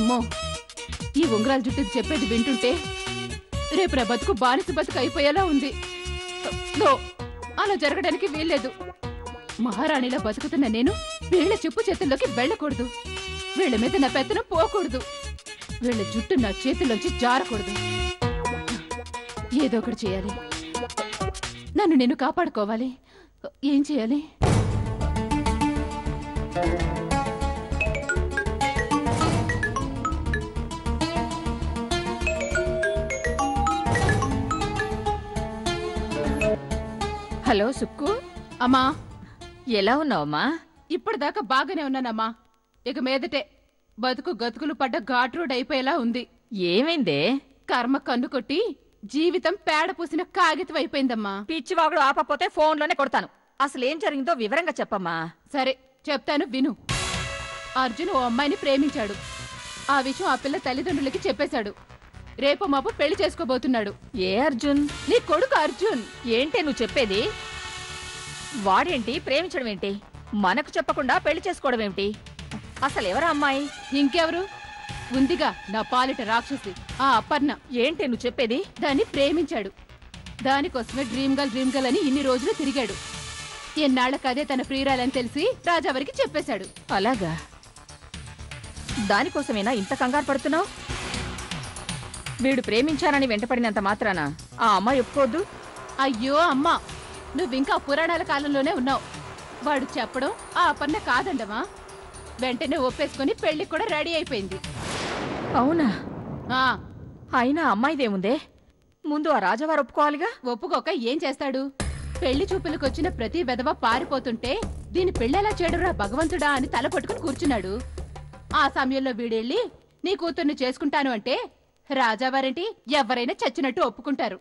అమ్మో, ఈ ఉంగరాల జుట్టుకి చెప్పేది వింటుంటే రేపు నా బతుకు బానిస బతుకు అయిపోయేలా ఉంది. అలా జరగడానికి వీల్లేదు. మహారాణిలా బతుకుతున్న నేను వీళ్ల చెప్పు చేతుల్లోకి వెళ్ళకూడదు. వీళ్ల మీద నా పెత్తనం పోకూడదు. వీళ్ల జుట్టు నా చేతుల్లోంచి జారకూడదు. ఏదో ఒకటి చేయాలి. నన్ను నేను కాపాడుకోవాలి. ఏం చేయాలి? హలో సుక్కు. అమ్మా, ఎలా ఉన్నావమ్మా? ఇప్పటిదాకా బాగానే ఉన్నానమ్మా. ఇక మీదటే బతుకు గతుకులు పడ్డ ఘాట్ రోడ్ అయిపోయేలా ఉంది. ఏమైందే? కర్మ కన్ను కొట్టి జీవితం పేడ పూసిన కాగితం అయిపోయిందమ్మా. పిచ్చివాగుడు ఆపపోతే ఫోన్లోనే కొడతాను. అసలేం జరిగిందో వివరంగా చెప్పమ్మా. సరే చెప్తాను, విను. అర్జున్ ఓ అమ్మాయిని ప్రేమించాడు. ఆ విషయం ఆ పిల్ల తల్లిదండ్రులకి చెప్పేశాడు. రేపు మాపు పెళ్లి చేసుకోబోతున్నాడు. ఏ అర్జున్? నీ కొడుకు అర్జున్. ఏంటే నువ్వు చెప్పేది? వాడేంటి ప్రేమించడం ఏంటి? మనకు చెప్పకుండా పెళ్లి చేసుకోవడం ఏమిటి? అసలు ఎవరా అమ్మాయి? ఇంకెవరు ఉందిగా, నా పాలిట రాక్షసి ఆ అపర్ణ. ఏంటి నువ్వు చెప్పేది? దాన్ని ప్రేమించాడు. దానికోసమే డ్రీమ్ గర్ల్ అని ఇన్ని రోజులు తిరిగాడు. ఎన్నాళ్ళకదే తన ప్రియురాలని తెలిసి రాజావారికి చెప్పేశాడు. అలాగా? దానికోసమేనా ఇంత కంగారు పడుతున్నావు? వీడు ప్రేమించానని వెంటపడినంత మాత్రాన ఆ అమ్మాయి ఒప్పుకోద్దు? అయ్యో అమ్మా, నువ్వింకా పురాణాల కాలంలోనే ఉన్నావు. వాడు చెప్పడం ఆ అపర్ణ కాదండమా. వెంటనే ఒప్పేసుకుని పెళ్లికి కూడా రెడీ అయిపోయింది. అవునా? ఆ అయినా అమ్మాయిదేముందే, ముందు ఆ రాజావారు ఒప్పుకోవాలిగా. ఒప్పుకోక ఏం చేస్తాడు? పెళ్లి చూపులకొచ్చిన ప్రతి వెధవ పారిపోతుంటే దీని పెళ్ళెలా చేయడురా భగవంతుడా అని తల పట్టుకుని కూర్చున్నాడు. ఆ సమయంలో వీడెళ్ళి నీ కూతుర్ని చేసుకుంటాను అంటే రాజావారేంటి ఎవరైనా చచ్చినట్టు ఒప్పుకుంటారు.